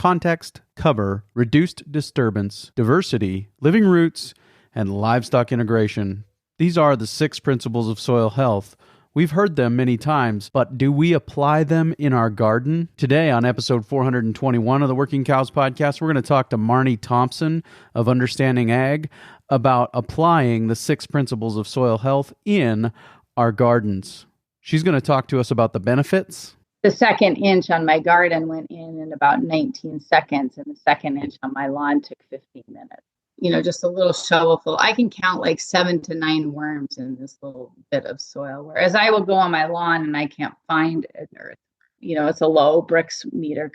context, cover, reduced disturbance, diversity, living roots, and livestock integration. These are the 6 principles of soil health. We've heard them many times, but do we apply them in our garden? Today on episode 421 of the Working Cows podcast, we're going to talk to Marni Thompson of Understanding Ag about applying the 6 principles of soil health in our gardens. She's going to talk to us about the benefits. The second inch on my garden went in about 19 seconds, and the second inch on my lawn took 15 minutes. You know, just a little shovelful. I can count like 7 to 9 worms in this little bit of soil, whereas I will go on my lawn and I can't find an earth. You know, it's a low bricks meter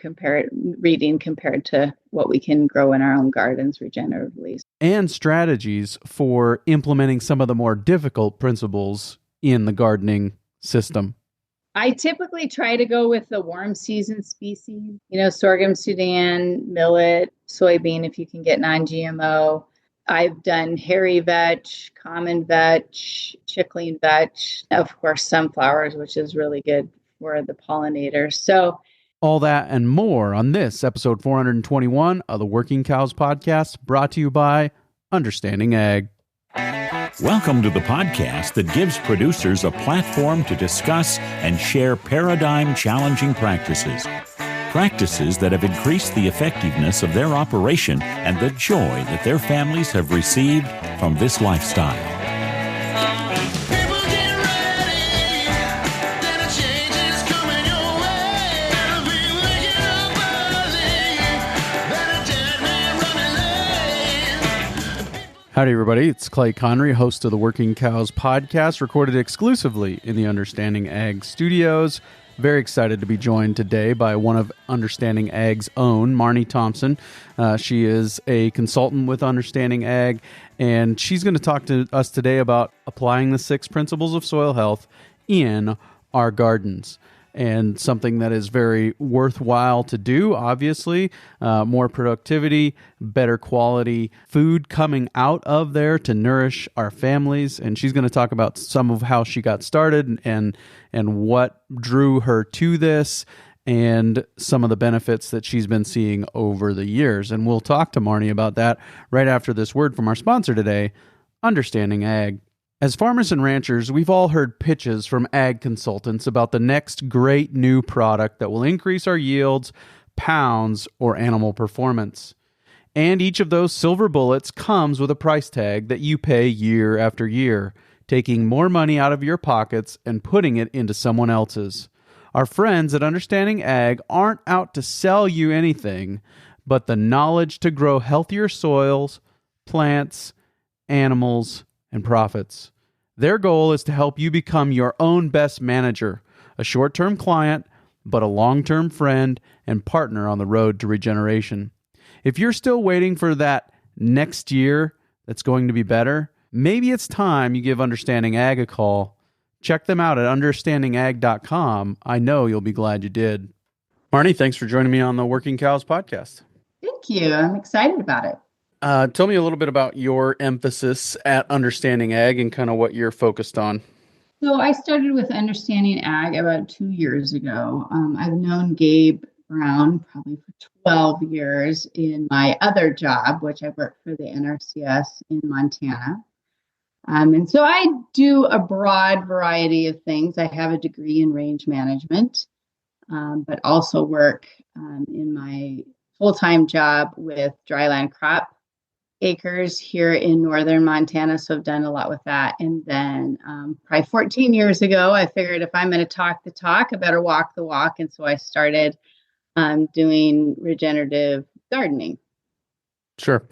reading compared to what we can grow in our own gardens regeneratively. And strategies for implementing some of the more difficult principles in the gardening system. I typically try to go with the warm season species, sorghum, Sudan, millet, soybean, if you can get non-GMO. I've done hairy vetch, common vetch, chickling vetch, of course, sunflowers, which is really good for the pollinators. So all that and more on this episode 421 of the Working Cows podcast, brought to you by Understanding Ag. Welcome to the podcast that gives producers a platform to discuss and share paradigm-challenging practices. Practices that have increased the effectiveness of their operation and the joy that their families have received from this lifestyle. Howdy, everybody. It's Clay Connery, host of the Working Cows podcast, recorded exclusively in the Understanding Ag studios. Very excited to be joined today by one of Understanding Ag's own, Marni Thompson. She is a consultant with Understanding Ag, and she's going to talk to us today about applying the 6 principles of soil health in our gardens. And something that is very worthwhile to do, obviously. More productivity, better quality food coming out of there to nourish our families. And she's going to talk about some of how she got started and what drew her to this and some of the benefits that she's been seeing over the years. And we'll talk to Marni about that right after this word from our sponsor today, Understanding Ag. As farmers and ranchers, we've all heard pitches from ag consultants about the next great new product that will increase our yields, pounds, or animal performance. And each of those silver bullets comes with a price tag that you pay year after year, taking more money out of your pockets and putting it into someone else's. Our friends at Understanding Ag aren't out to sell you anything, but the knowledge to grow healthier soils, plants, animals, and profits. Their goal is to help you become your own best manager, a short-term client, but a long-term friend and partner on the road to regeneration. If you're still waiting for that next year that's going to be better, maybe it's time you give Understanding Ag a call. Check them out at understandingag.com. I know you'll be glad you did. Marni, thanks for joining me on the Working Cows podcast. Thank you. I'm excited about it. Tell me a little bit about your emphasis at Understanding Ag and kind of what you're focused on. So I started with Understanding Ag about 2 years ago. I've known Gabe Brown probably for 12 years in my other job, which I work for the NRCS in Montana. And so I do a broad variety of things. I have a degree in range management, but also work in my full-time job with dryland crop acres here in northern Montana, so I've done a lot with that. And then probably 14 years ago, I figured if I'm going to talk the talk, I better walk the walk. And so I started doing regenerative gardening. Sure.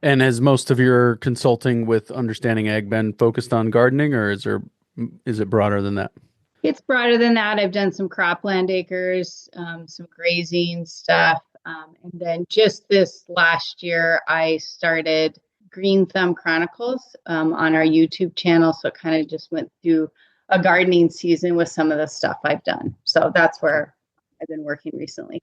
And has most of your consulting with Understanding Ag been focused on gardening, or is it broader than that? It's broader than that. I've done some cropland acres, some grazing stuff. And then just this last year, I started Green Thumb Chronicles on our YouTube channel. So it kind of just went through a gardening season with some of the stuff I've done. So that's where I've been working recently.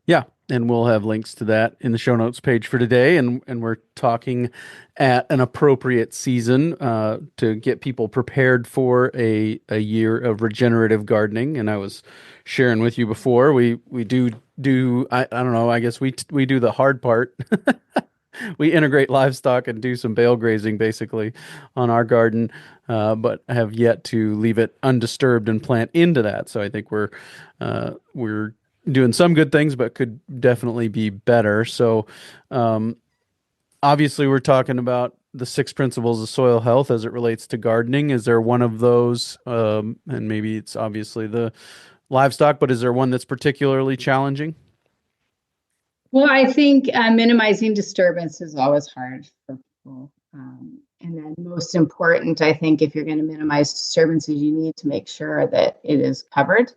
Yeah, and we'll have links to that in the show notes page for today. And we're talking at an appropriate season to get people prepared for a year of regenerative gardening. And I was sharing with you before we do I don't know, I guess we do the hard part. We integrate livestock and do some bale grazing basically on our garden, but have yet to leave it undisturbed and plant into that. So I think we're doing some good things, but could definitely be better. So obviously, we're talking about the six principles of soil health as it relates to gardening. Is there one of those, and maybe it's obviously the livestock, but is there one that's particularly challenging? Well, I think minimizing disturbance is always hard for people. And then most important, I think, if you're going to minimize disturbances, you need to make sure that it is covered.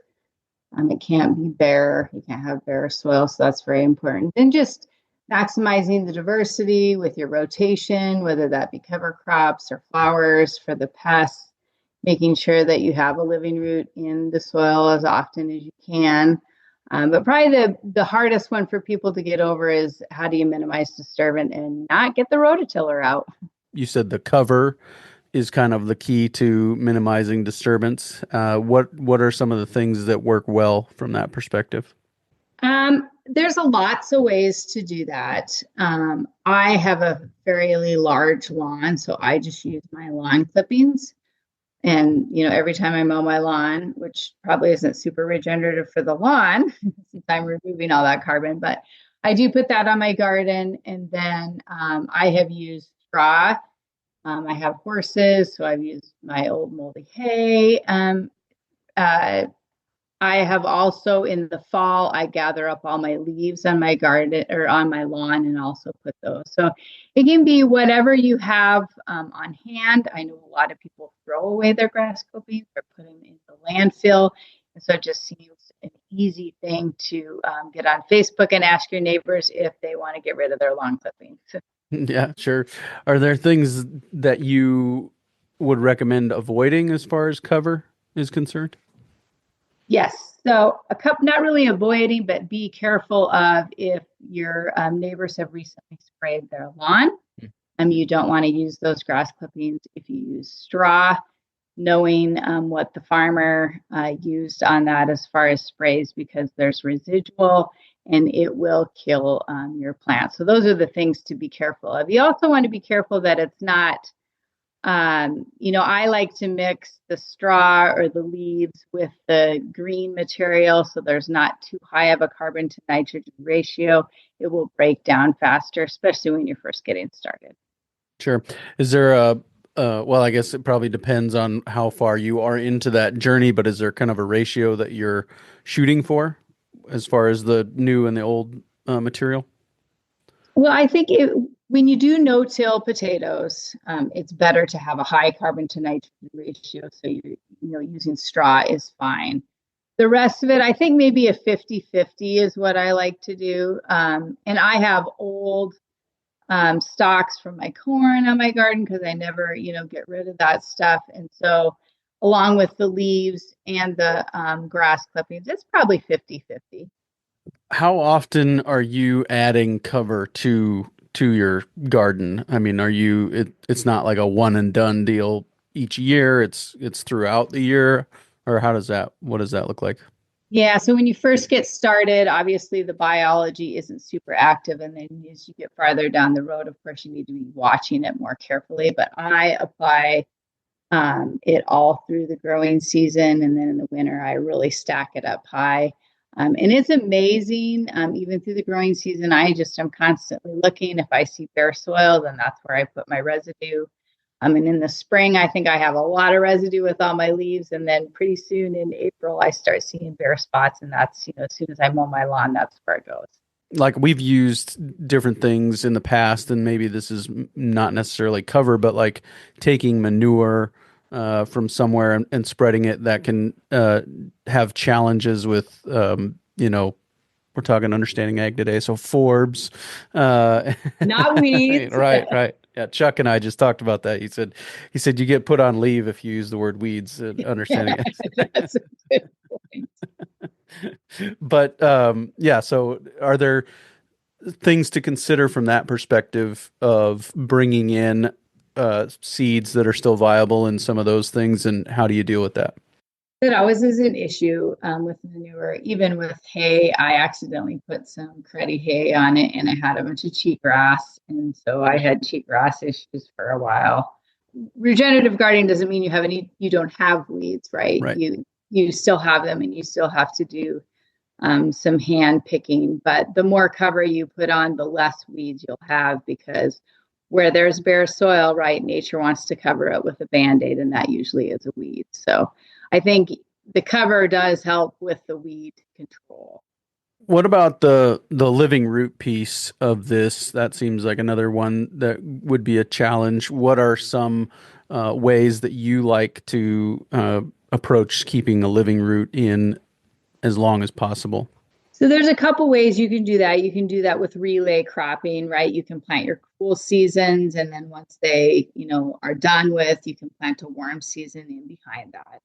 It can't be bare. You can't have bare soil, so that's very important. And just maximizing the diversity with your rotation, whether that be cover crops or flowers for the pests, making sure that you have a living root in the soil as often as you can. But probably the hardest one for people to get over is how do you minimize disturbance and not get the rototiller out? You said the cover is kind of the key to minimizing disturbance. What are some of the things that work well from that perspective? There's lots of ways to do that. I have a fairly large lawn, so I just use my lawn clippings. And, every time I mow my lawn, which probably isn't super regenerative for the lawn, since I'm removing all that carbon, but I do put that on my garden. And then I have used straw. I have horses, so I've used my old moldy hay. I have also in the fall, I gather up all my leaves on my garden or on my lawn and also put those. So it can be whatever you have on hand. I know a lot of people throw away their grass clippings or put them in the landfill. And so it just seems an easy thing to get on Facebook and ask your neighbors if they want to get rid of their lawn clippings. Yeah, sure. Are there things that you would recommend avoiding as far as cover is concerned? Yes. So not really avoiding, but be careful of if your neighbors have recently sprayed their lawn. You don't want to use those grass clippings. If you use straw, knowing what the farmer used on that as far as sprays, because there's residual and it will kill your plant. So those are the things to be careful of. You also want to be careful that it's not I like to mix the straw or the leaves with the green material so there's not too high of a carbon to nitrogen ratio. It will break down faster, especially when you're first getting started. Sure. Is there well, I guess it probably depends on how far you are into that journey, but is there kind of a ratio that you're shooting for as far as the new and the old material? Well, I think when you do no-till potatoes, it's better to have a high carbon to nitrogen ratio. So using straw is fine. The rest of it, I think maybe a 50-50 is what I like to do. And I have old stalks from my corn on my garden because I never, get rid of that stuff. And so along with the leaves and the grass clippings, it's probably 50-50. How often are you adding cover to your garden? I mean, it's not like a one and done deal each year. It's throughout the year, or what does that look like? Yeah, so when you first get started, obviously the biology isn't super active, and then as you get farther down the road, of course, you need to be watching it more carefully. But I apply it all through the growing season, and then in the winter, I really stack it up high. And it's amazing. Even through the growing season, I'm constantly looking. If I see bare soil, then that's where I put my residue. And in the spring, I think I have a lot of residue with all my leaves. And then pretty soon in April, I start seeing bare spots. And that's, as soon as I mow my lawn, that's where it goes. Like we've used different things in the past, and maybe this is not necessarily cover, but like taking manure from somewhere and spreading it that can have challenges with, we're talking understanding ag today. So forbs, not weeds. Right. Yeah. Chuck and I just talked about that. He said you get put on leave if you use the word weeds, understanding it. That's a good point. But yeah, so are there things to consider from that perspective of bringing in seeds that are still viable and some of those things, and how do you deal with that? That always is an issue with manure. Even with hay, I accidentally put some cruddy hay on it, and I had a bunch of cheatgrass, and so I had cheatgrass issues for a while. Regenerative gardening doesn't mean you don't have weeds, right? Right. You still have them, and you still have to do some hand picking. But the more cover you put on, the less weeds you'll have, because where there's bare soil, right, nature wants to cover it with a Band-Aid, and that usually is a weed. So I think the cover does help with the weed control. What about the living root piece of this? That seems like another one that would be a challenge. What are some ways that you like to approach keeping a living root in as long as possible? So there's a couple ways you can do that. You can do that with relay cropping, right? You can plant your cool seasons, and then once they, are done with, you can plant a warm season in behind that.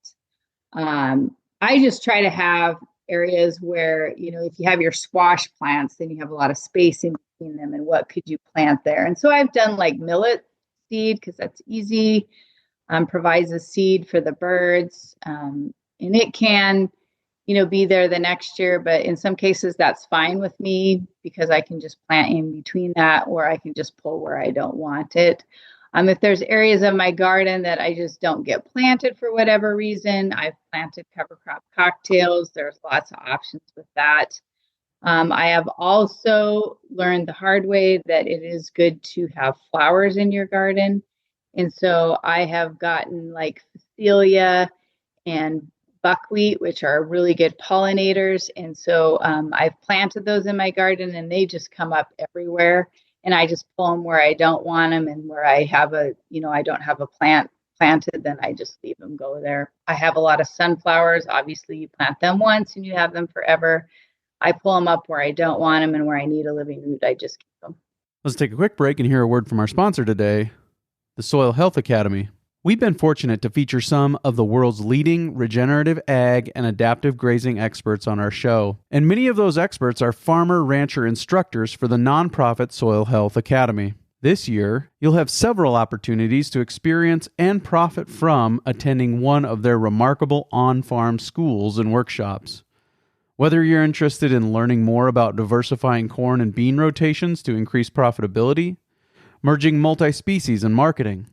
I just try to have areas where, if you have your squash plants, then you have a lot of space in between them, and what could you plant there? And so I've done like millet seed, because that's easy, provides a seed for the birds, and it can be there the next year. But in some cases, that's fine with me, because I can just plant in between that, or I can just pull where I don't want it. If there's areas of my garden that I just don't get planted for whatever reason, I've planted cover crop cocktails. There's lots of options with that. I have also learned the hard way that it is good to have flowers in your garden. And so I have gotten like Phacelia and buckwheat, which are really good pollinators. And so I've planted those in my garden, and they just come up everywhere. And I just pull them where I don't want them, and where I have I don't have a plant planted, then I just leave them go there. I have a lot of sunflowers. Obviously, you plant them once and you have them forever. I pull them up where I don't want them, and where I need a living root, I just keep them. Let's take a quick break and hear a word from our sponsor today, the Soil Health Academy. We've been fortunate to feature some of the world's leading regenerative ag and adaptive grazing experts on our show, and many of those experts are farmer-rancher instructors for the nonprofit Soil Health Academy. This year, you'll have several opportunities to experience and profit from attending one of their remarkable on-farm schools and workshops. Whether you're interested in learning more about diversifying corn and bean rotations to increase profitability, merging multi-species and marketing,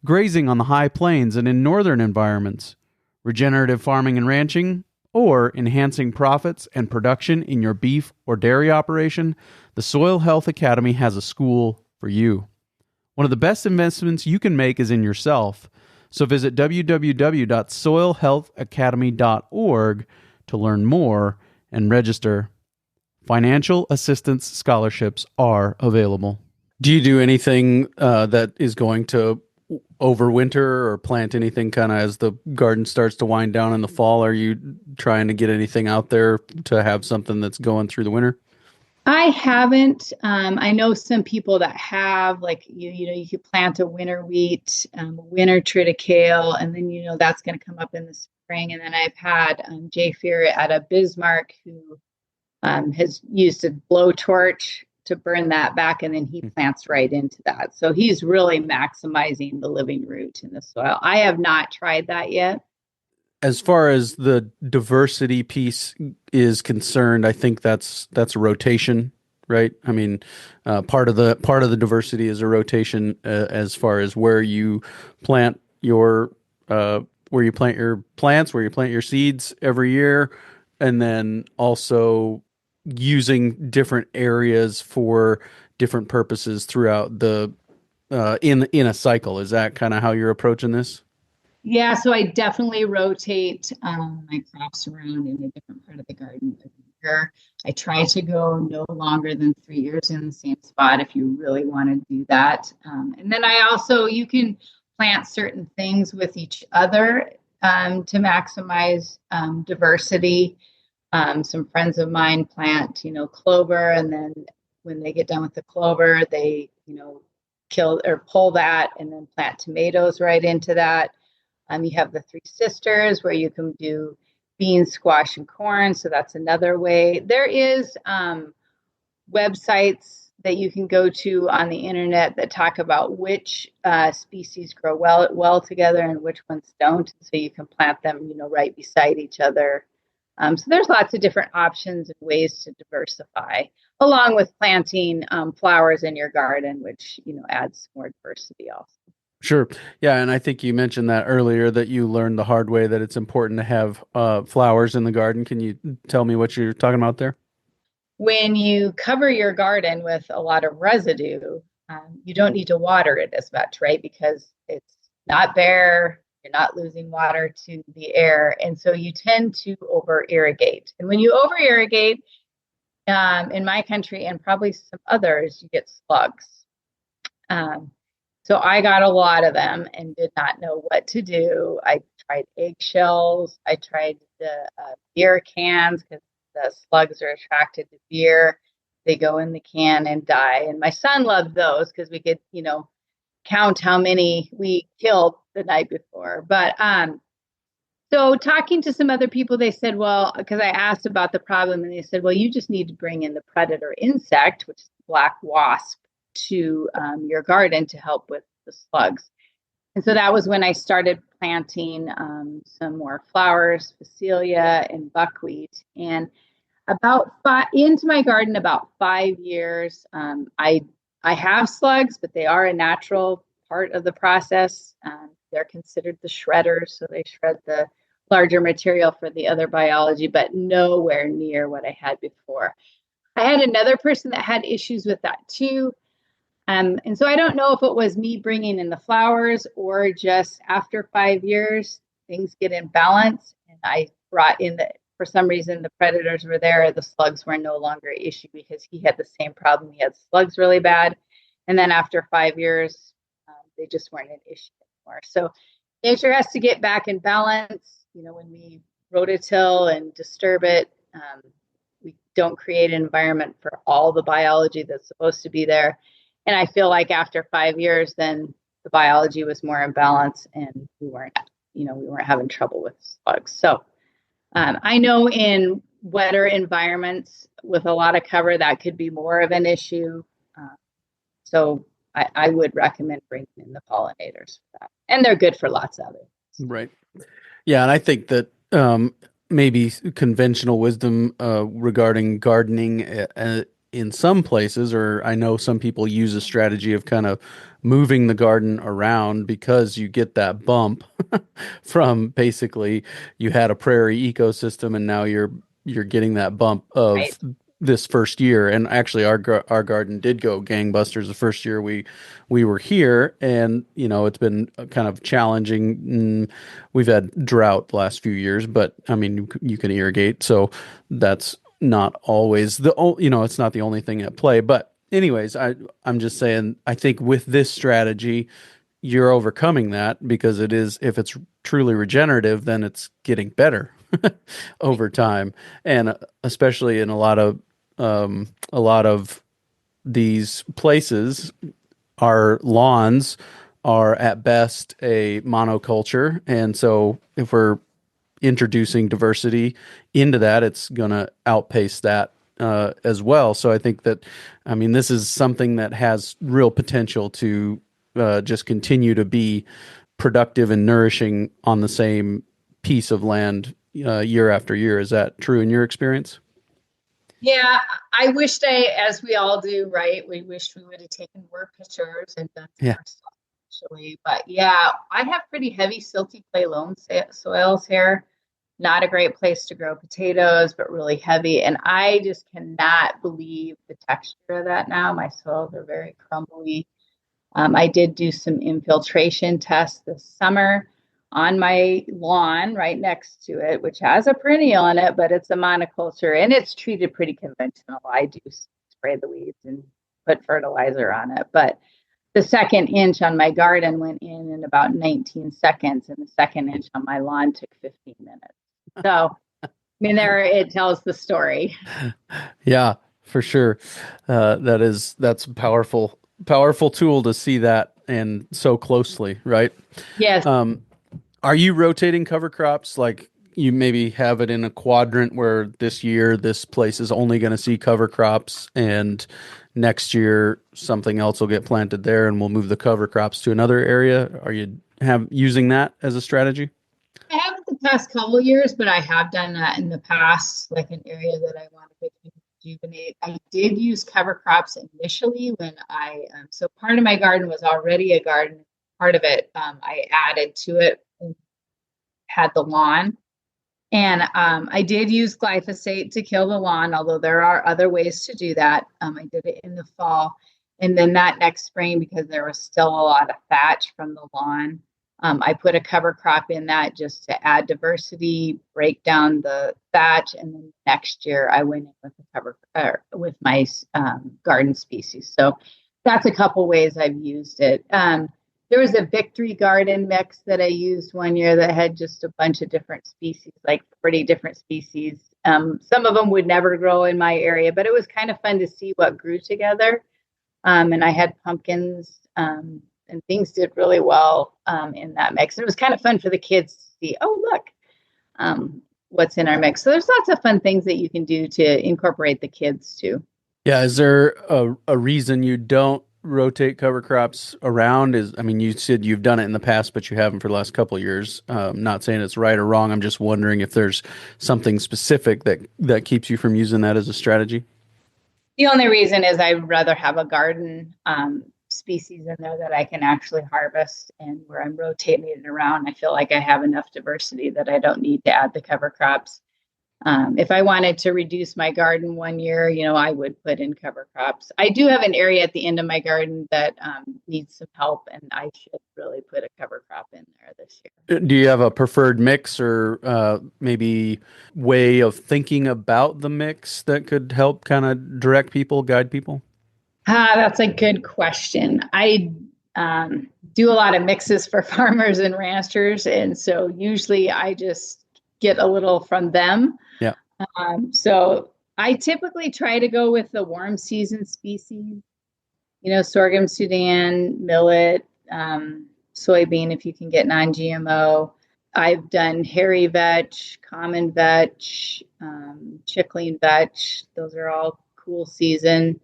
grazing on the high plains and in northern environments, regenerative farming and ranching, or enhancing profits and production in your beef or dairy operation, the Soil Health Academy has a school for you. One of the best investments you can make is in yourself. So visit www.soilhealthacademy.org to learn more and register. Financial assistance scholarships are available. Do you do anything that is going to overwinter, or plant anything kind of as the garden starts to wind down in the fall? Are you trying to get anything out there to have something that's going through the winter? I haven't. I know some people that have, like, you could plant a winter wheat, winter triticale, and then, that's going to come up in the spring. And then I've had Jay Fear out of Bismarck, who has used a blowtorch to burn that back, and then he plants right into that. So he's really maximizing the living root in the soil. I have not tried that yet. As far as the diversity piece is concerned, I think that's a rotation, right? I mean, part of the diversity is a rotation as far as where you plant your plants, where you plant your seeds every year, and then also using different areas for different purposes throughout the in a cycle. Is that kind of how you're approaching this? Yeah, so I definitely rotate my crops around in a different part of the garden every year. I try to go no longer than 3 years in the same spot if you really want to do that. And then you can plant certain things with each other to maximize diversity. Some friends of mine plant, clover, and then when they get done with the clover, they, kill or pull that and then plant tomatoes right into that. You have the Three Sisters, where you can do beans, squash, and corn. So that's another way. There is websites that you can go to on the internet that talk about which species grow well together and which ones don't. So you can plant them, right beside each other. So there's lots of different options and ways to diversify, along with planting flowers in your garden, which, adds more diversity also. Sure. Yeah. And I think you mentioned that earlier, that you learned the hard way that it's important to have flowers in the garden. Can you tell me what you're talking about there? When you cover your garden with a lot of residue, you don't need to water it as much, right? Because it's not bare. You're not losing water to the air. And so you tend to over irrigate. And when you over irrigate, in my country and probably some others, you get slugs. So I got a lot of them and did not know what to do. I tried eggshells. I tried the beer cans because the slugs are attracted to beer. They go in the can and die. And my son loved those because we could, count how many we killed the night before. But so talking to some other people, they said, well, because I asked about the problem, and they said, well, you just need to bring in the predator insect, which is the black wasp, to your garden to help with the slugs. And so that was when I started planting some more flowers, phacelia and buckwheat. And into my garden, about 5 years, I have slugs, but they are a natural part of the process. They're considered the shredders, so they shred the larger material for the other biology, but nowhere near what I had before. I had another person that had issues with that too. And so I don't know if it was me bringing in the flowers or just after 5 years, things get in balance. And I brought in for some reason, the predators were there. The slugs were no longer an issue because he had the same problem. He had slugs really bad. And then after 5 years, they just weren't an issue anymore. So nature has to get back in balance. When we rototill and disturb it, we don't create an environment for all the biology that's supposed to be there. And I feel like after 5 years, then the biology was more in balance and we weren't having trouble with slugs. So I know in wetter environments with a lot of cover, that could be more of an issue. So I would recommend bringing in the pollinators for that. And they're good for lots of others. Right. Yeah. And I think that maybe conventional wisdom regarding gardening in some places, or I know some people use a strategy of kind of moving the garden around because you get that bump from basically you had a prairie ecosystem and now you're getting that bump of right. This first year. And actually our garden did go gangbusters the first year we were here, and it's been kind of challenging. We've had drought the last few years, but I mean you can irrigate, so that's not always it's not the only thing at play. But anyways, I'm just saying, I think with this strategy, you're overcoming that because if it's truly regenerative, then it's getting better over time. And especially in a lot of these places, our lawns are at best a monoculture. And so if we're introducing diversity into that, it's going to outpace that as well. So I think that, this is something that has real potential to just continue to be productive and nourishing on the same piece of land year after year. Is that true in your experience? Yeah, I wished as we all do, right? We wished we would have taken more pictures and done some more stuff actually. But yeah, I have pretty heavy silty clay loam soils here. Not a great place to grow potatoes, but really heavy. And I just cannot believe the texture of that now. My soils are very crumbly. I did do some infiltration tests this summer on my lawn right next to it, which has a perennial in it, but it's a monoculture and it's treated pretty conventional. I do spray the weeds and put fertilizer on it. But the second inch on my garden went in about 19 seconds, and the second inch on my lawn took 15 minutes. So, there it tells the story. Yeah, for sure. That's a powerful tool to see that and so closely, right? Yes. Are you rotating cover crops? Like, you maybe have it in a quadrant where this year this place is only going to see cover crops, and next year something else will get planted there, and we'll move the cover crops to another area. Are you using that as a strategy? I haven't the past couple of years, but I have done that in the past, like an area that I want to rejuvenate. I did use cover crops initially when so part of my garden was already a garden. Part of it I added to it and had the lawn. And I did use glyphosate to kill the lawn, although there are other ways to do that. I did it in the fall. And then that next spring, because there was still a lot of thatch from the lawn, I put a cover crop in that just to add diversity, break down the thatch. And then next year I went in with with my garden species. So that's a couple ways I've used it. There was a Victory Garden mix that I used one year that had just a bunch of different species, like 40 different species. Some of them would never grow in my area, but it was kind of fun to see what grew together. And I had pumpkins, and things did really well in that mix. And it was kind of fun for the kids to see, oh, look, what's in our mix. So there's lots of fun things that you can do to incorporate the kids too. Yeah. Is there a reason you don't rotate cover crops around? You said you've done it in the past, but you haven't for the last couple of years. Not saying it's right or wrong. I'm just wondering if there's something specific that keeps you from using that as a strategy. The only reason is I'd rather have a garden species in there that I can actually harvest, and where I'm rotating it around, I feel like I have enough diversity that I don't need to add the cover crops. If I wanted to reduce my garden one year, I would put in cover crops. I do have an area at the end of my garden that needs some help, and I should really put a cover crop in there this year. Do you have a preferred mix or maybe way of thinking about the mix that could help kind of direct people, guide people? That's a good question. I do a lot of mixes for farmers and ranchers, and so usually I just get a little from them. Yeah. So I typically try to go with the warm season species, sorghum, Sudan, millet, soybean, if you can get non-GMO. I've done hairy vetch, common vetch, chickling vetch. Those are all cool season.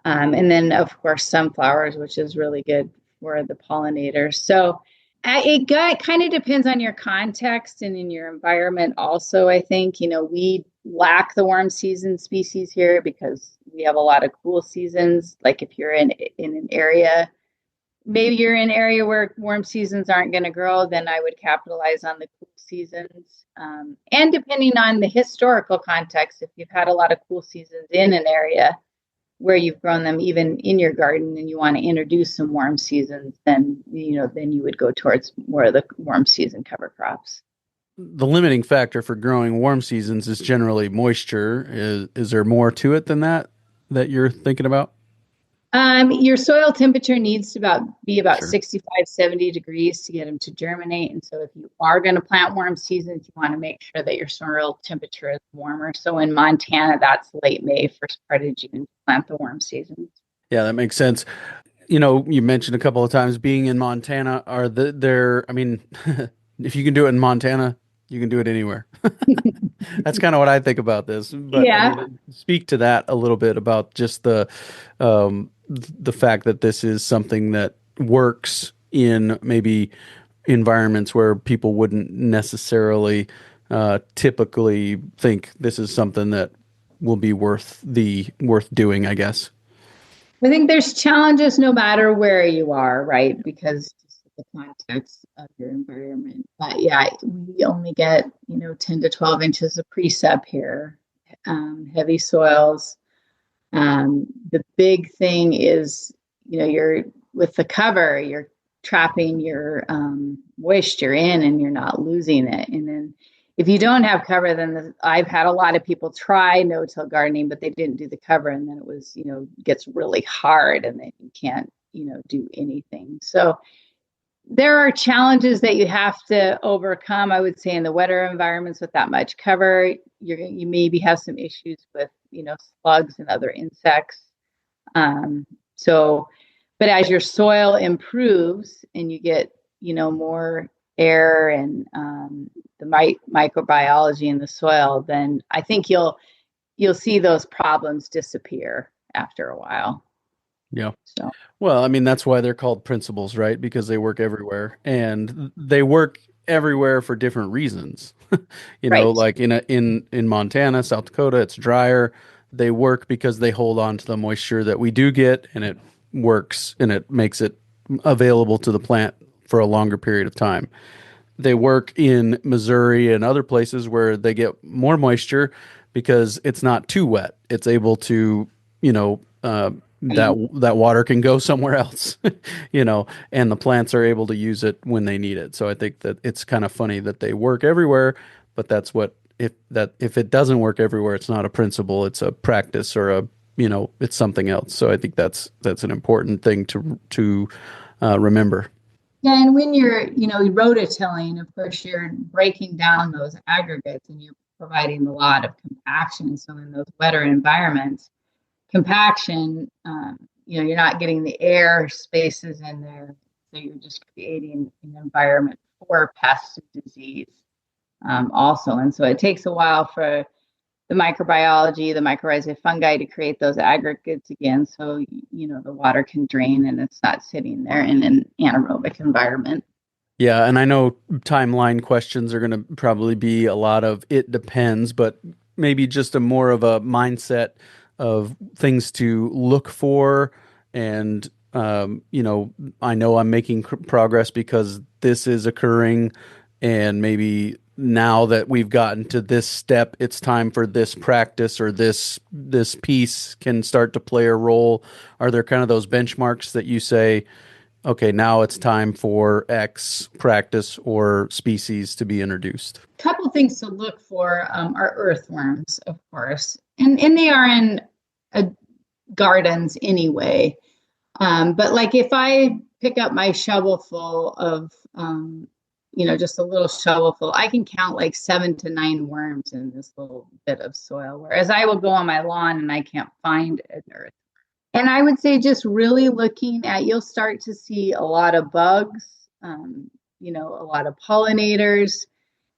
And then, of course, sunflowers, which is really good for the pollinators. So it kind of depends on your context and in your environment also, I think. We lack the warm season species here because we have a lot of cool seasons. Like if you're in an area, maybe you're in an area where warm seasons aren't going to grow, then I would capitalize on the cool seasons. And depending on the historical context, if you've had a lot of cool seasons in an area where you've grown them even in your garden and you want to introduce some warm seasons, then you would go towards more of the warm season cover crops. The limiting factor for growing warm seasons is generally moisture. Is there more to it than that you're thinking about? Your soil temperature needs to be about Sure. 65, 70 degrees to get them to germinate. And so if you are going to plant warm seasons, you want to make sure that your soil temperature is warmer. So in Montana, that's late May, first part of June, to plant the warm seasons. Yeah, that makes sense. You mentioned a couple of times being in Montana. If you can do it in Montana, you can do it anywhere. That's kind of what I think about this. But Yeah. Speak to that a little bit about just the fact that this is something that works in maybe environments where people wouldn't necessarily typically think this is something that will be worth doing, I guess. I think there's challenges no matter where you are, right? Because the context of your environment. But yeah, we only get 10 to 12 inches of precip here, heavy soils. The big thing is you're with the cover, you're trapping your moisture in and you're not losing it. And then if you don't have cover, then I've had a lot of people try no-till gardening, but they didn't do the cover, and then it was gets really hard, and then you can't do anything. So there are challenges that you have to overcome, I would say, in the wetter environments with that much cover. You maybe have some issues with, slugs and other insects. But as your soil improves and you get, more air and the microbiology in the soil, then I think you'll see those problems disappear after a while. Yeah. So Well, I mean, that's why they're called principles, right? Because they work everywhere, and they work everywhere for different reasons. right. Like in Montana, South Dakota, it's drier. They work because they hold on to the moisture that we do get, and it works and it makes it available to the plant for a longer period of time. They work in Missouri and other places where they get more moisture because it's not too wet. It's able to, that water can go somewhere else, and the plants are able to use it when they need it. So I think that it's kind of funny that they work everywhere, but that's what if it doesn't work everywhere, it's not a principle, it's a practice or it's something else. So I think that's an important thing to remember. Yeah, and when you're, rototilling, of course, you're breaking down those aggregates and you're providing a lot of compaction. So in those wetter environments, compaction, you're not getting the air spaces in there. So you're just creating an environment for pests and disease also. And so it takes a while for the microbiology, the mycorrhizae fungi to create those aggregates again. So, the water can drain and it's not sitting there in an anaerobic environment. Yeah, and I know timeline questions are going to probably be a lot of it depends, but maybe just a more of a mindset of things to look for. And, I know I'm making progress because this is occurring. And maybe now that we've gotten to this step, it's time for this practice or this piece can start to play a role. Are there kind of those benchmarks that you say, okay, now it's time for X practice or species to be introduced? A couple of things to look for are earthworms, of course, and they are in gardens anyway. But like if I pick up my shovelful of, just a little shovelful, I can count like 7 to 9 worms in this little bit of soil. Whereas I will go on my lawn and I can't find an earth. And I would say just really looking at, you'll start to see a lot of bugs, a lot of pollinators.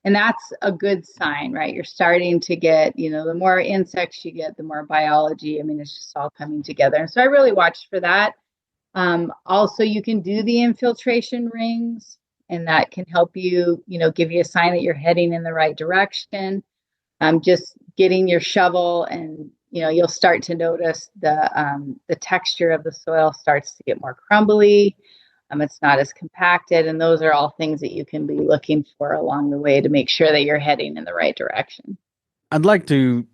And that's a good sign, right? You're starting to get, the more insects you get, the more biology. I mean, it's just all coming together. And so I really watched for that. Also, you can do the infiltration rings, and that can help you, give you a sign that you're heading in the right direction. Just getting your shovel and you'll start to notice the texture of the soil starts to get more crumbly. It's not as compacted. And those are all things that you can be looking for along the way to make sure that you're heading in the right direction. I'd like to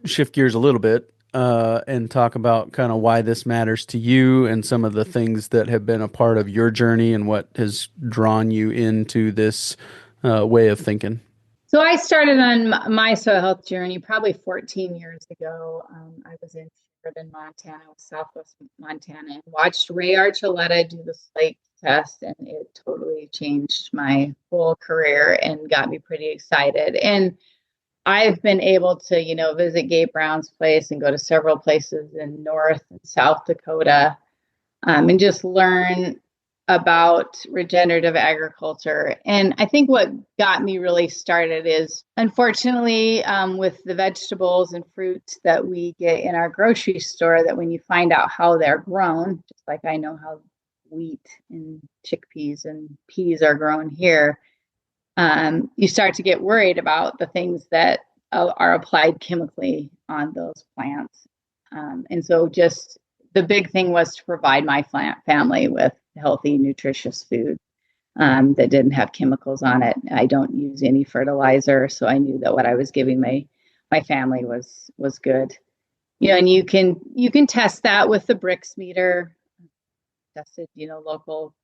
shift gears a little bit and talk about kind of why this matters to you and some of the things that have been a part of your journey and what has drawn you into this way of thinking. So I started on my soil health journey probably 14 years ago. I was in Montana, Southwest Montana, and watched Ray Archuleta do the slate test, and it totally changed my whole career and got me pretty excited. And I've been able to, visit Gabe Brown's place and go to several places in North and South Dakota and just learn about regenerative agriculture. And I think what got me really started is, unfortunately, with the vegetables and fruits that we get in our grocery store, that when you find out how they're grown, just like I know how wheat and chickpeas and peas are grown here, you start to get worried about the things that are applied chemically on those plants. And so just the big thing was to provide my family with healthy, nutritious food that didn't have chemicals on it. I don't use any fertilizer, so I knew that what I was giving my family was good. And you can test that with the Brix meter. Tested, local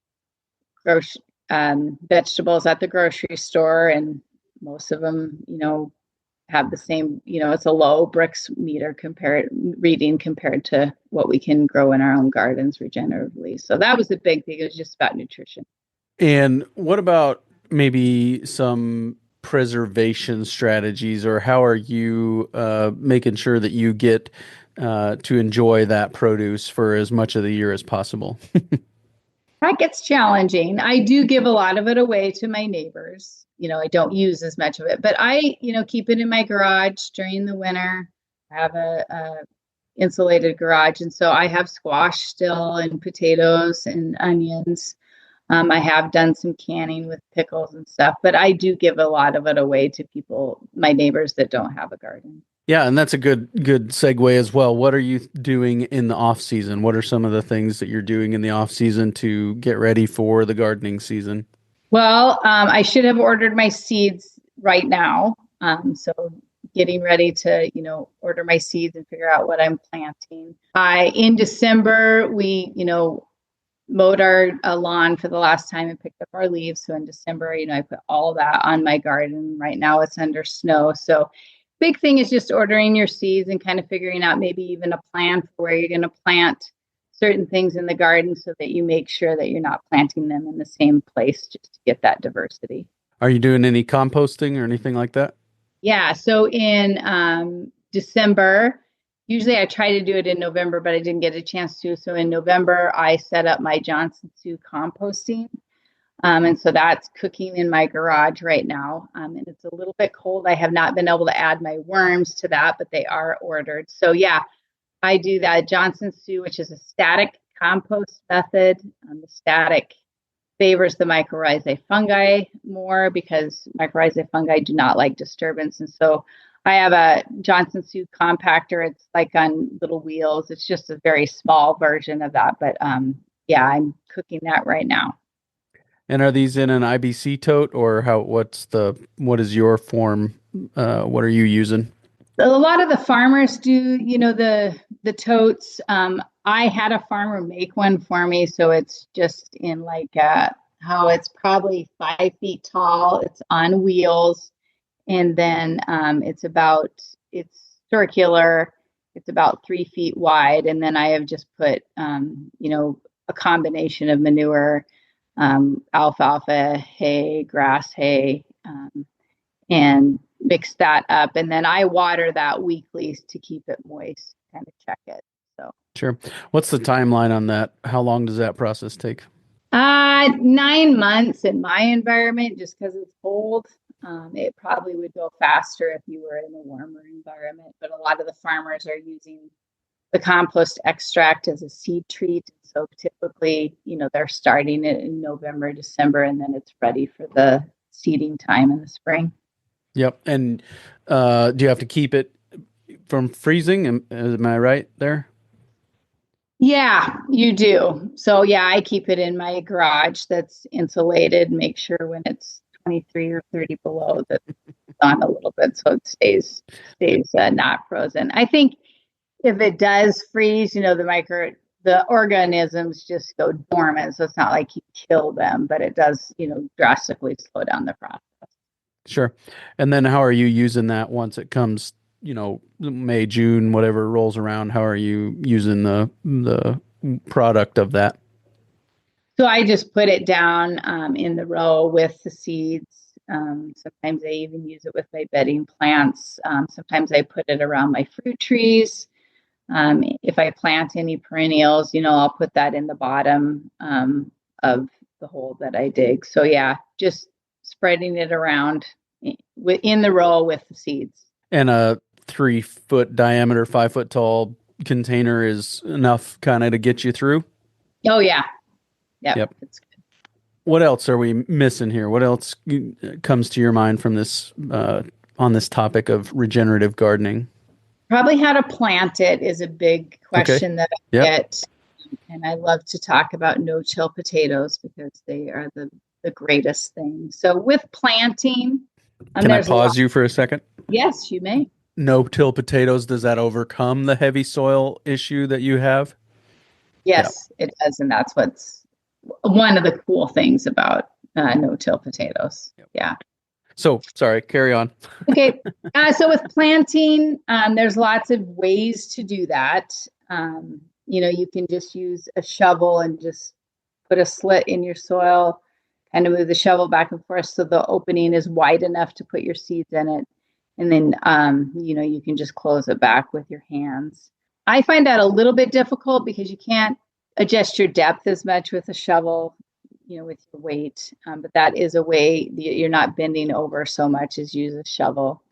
vegetables at the grocery store, and most of them, have the same, it's a low Brix meter reading compared to what we can grow in our own gardens regeneratively. So that was the big thing. It was just about nutrition. And what about maybe some preservation strategies, or how are you making sure that you get to enjoy that produce for as much of the year as possible? That gets challenging. I do give a lot of it away to my neighbors. I don't use as much of it, but I, keep it in my garage during the winter. I have a insulated garage. And so I have squash still and potatoes and onions. I have done some canning with pickles and stuff, but I do give a lot of it away to people, my neighbors that don't have a garden. Yeah, and that's a good segue as well. What are you doing in the off season? What are some of the things that you're doing in the off season to get ready for the gardening season? Well, I should have ordered my seeds right now. So getting ready to, order my seeds and figure out what I'm planting. In December, we, mowed our lawn for the last time and picked up our leaves. So in December, I put all that on my garden. Right now it's under snow. So big thing is just ordering your seeds and kind of figuring out maybe even a plan for where you're going to plant certain things in the garden so that you make sure that you're not planting them in the same place just to get that diversity. Are you doing any composting or anything like that? Yeah. So in December, usually I try to do it in November, but I didn't get a chance to. So in November, I set up my Johnson Sioux composting. And so that's cooking in my garage right now. And it's a little bit cold. I have not been able to add my worms to that, but they are ordered. So yeah, I do that Johnson Sioux, which is a static compost method. The static favors the mycorrhizae fungi more because mycorrhizae fungi do not like disturbance. And so I have a Johnson Sioux compactor. It's like on little wheels. It's just a very small version of that. But yeah, I'm cooking that right now. And are these in an IBC tote or what is your form? What are you using? A lot of the farmers do, the totes. I had a farmer make one for me. So it's just in like how it's probably 5 feet tall. It's on wheels. And then it's circular. It's about 3 feet wide. And then I have just put, a combination of manure, alfalfa hay, grass hay, and mix that up. And then I water that weekly to keep it moist, kind of check it. So Sure. What's the timeline on that? How long does that process take? 9 months in my environment, just because it's cold. It probably would go faster if you were in a warmer environment, but a lot of the farmers are using the compost extract as a seed treat. So typically, they're starting it in November, December, and then it's ready for the seeding time in the spring. Yep. And do you have to keep it from freezing? Am I right there? Yeah, you do. So yeah, I keep it in my garage that's insulated. Make sure when it's 23 or 30 below that it's on a little bit so it stays not frozen. I think if it does freeze, the organisms just go dormant. So it's not like you kill them, but it does, drastically slow down the process. Sure. And then how are you using that once it comes, May, June, whatever rolls around? How are you using the product of that? So I just put it down in the row with the seeds. Sometimes I even use it with my bedding plants. Sometimes I put it around my fruit trees. If I plant any perennials, I'll put that in the bottom of the hole that I dig. So yeah, just spreading it around in the row with the seeds. And a 3-foot diameter, 5-foot tall container is enough kind of to get you through? Oh yeah. Yep. It's good. What else are we missing here? What else comes to your mind from this on this topic of regenerative gardening? Probably how to plant it is a big question that I get. And I love to talk about no-till potatoes because they are the greatest thing. So with planting, can I pause you for a second? Yes, you may. No-till potatoes, does that overcome the heavy soil issue that you have? Yes, it does. And that's what's one of the cool things about no-till potatoes. Yep. Yeah. So, sorry, carry on. Okay. So with planting, there's lots of ways to do that. You can just use a shovel and just put a slit in your soil, kind of move the shovel back and forth so the opening is wide enough to put your seeds in it. And then, you can just close it back with your hands. I find that a little bit difficult because you can't adjust your depth as much with a shovel, with your weight. But that is a way you're not bending over so much as use a shovel.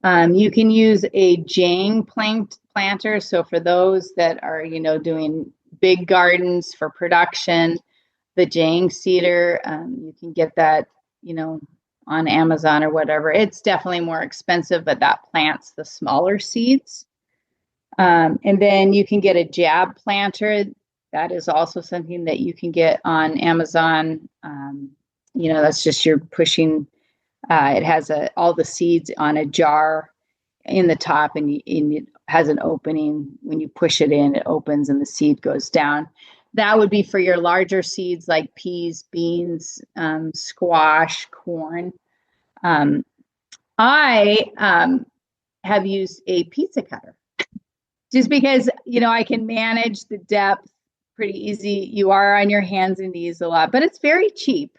You can use a jang planter. So for those that are, doing big gardens for production, the jang seeder, you can get that, on Amazon or whatever. It's definitely more expensive, but that plants the smaller seeds. And then you can get a jab planter. That is also something that you can get on Amazon. That's just you're pushing. It has all the seeds on a jar in the top, and it has an opening. When you push it in, it opens and the seed goes down. That would be for your larger seeds like peas, beans, squash, corn. I have used a pizza cutter just because, I can manage the depth pretty easy. You are on your hands and knees a lot, but it's very cheap.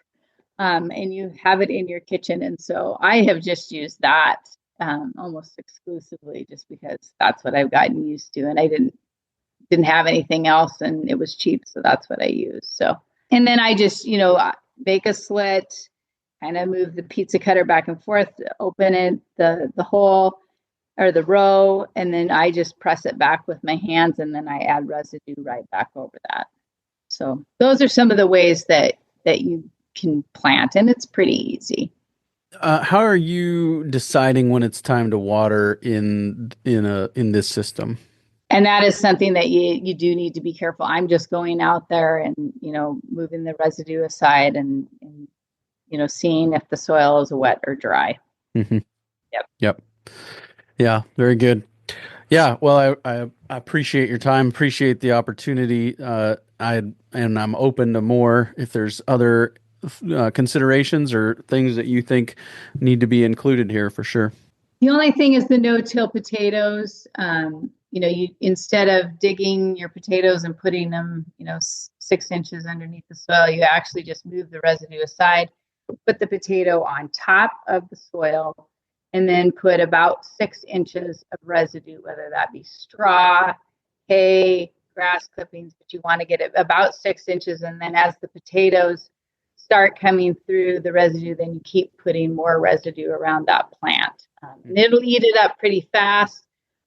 And you have it in your kitchen. And so I have just used that almost exclusively just because that's what I've gotten used to. And I didn't have anything else and it was cheap. So that's what I used. So, and then I just, make a slit, kind of move the pizza cutter back and forth, open it, the hole or the row. And then I just press it back with my hands and then I add residue right back over that. So those are some of the ways that you can plant, and it's pretty easy. How are you deciding when it's time to water in this system? And that is something that you do need to be careful. I'm just going out there and moving the residue aside and seeing if the soil is wet or dry. Mm-hmm. Yep. Yeah, very good. Yeah, well, I appreciate your time. Appreciate the opportunity. I'm open to more if there's other considerations or things that you think need to be included here for sure. The only thing is the no-till potatoes. You instead of digging your potatoes and putting them, 6 inches underneath the soil, you actually just move the residue aside, put the potato on top of the soil, and then put about 6 inches of residue, whether that be straw, hay, grass clippings, but you want to get it about 6 inches. And then as the potatoes start coming through the residue, then you keep putting more residue around that plant. And it'll eat it up pretty fast.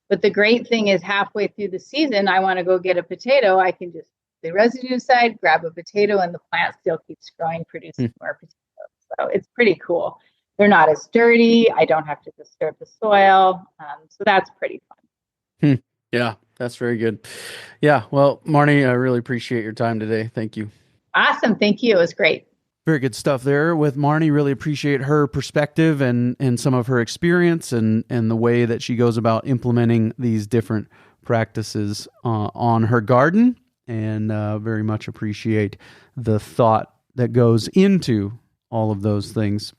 But the great thing is halfway through the season, I want to go get a potato. I can just put the residue aside, grab a potato, and the plant still keeps growing, producing more potatoes. So it's pretty cool. They're not as dirty. I don't have to disturb the soil. So that's pretty fun. Yeah, that's very good. Yeah. Well, Marni, I really appreciate your time today. Thank you. Awesome. Thank you. It was great. Very good stuff there with Marni. Really appreciate her perspective and some of her experience and the way that she goes about implementing these different practices on her garden, and very much appreciate the thought that goes into all of those things.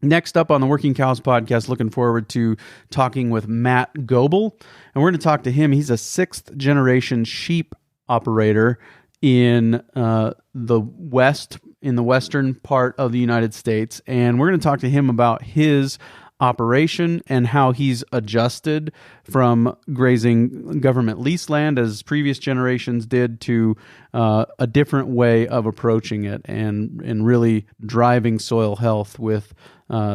Next up on the Working Cows podcast, looking forward to talking with Matt Goebel, and we're going to talk to him. He's a 6th generation sheep operator in the western part of the United States, and we're going to talk to him about his operation and how he's adjusted from grazing government lease land as previous generations did to a different way of approaching it and really driving soil health with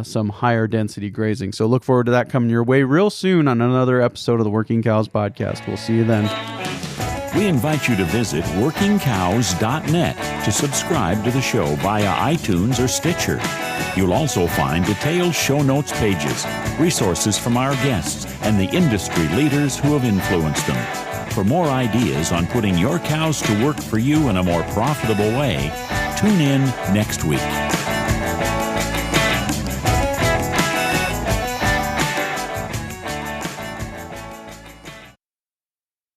some higher density grazing. So look forward to that coming your way real soon on another episode of the Working Cows podcast. We'll see you then. We invite you to visit workingcows.net to subscribe to the show via iTunes or Stitcher. You'll also find detailed show notes pages, resources from our guests, and the industry leaders who have influenced them. For more ideas on putting your cows to work for you in a more profitable way, tune in next week.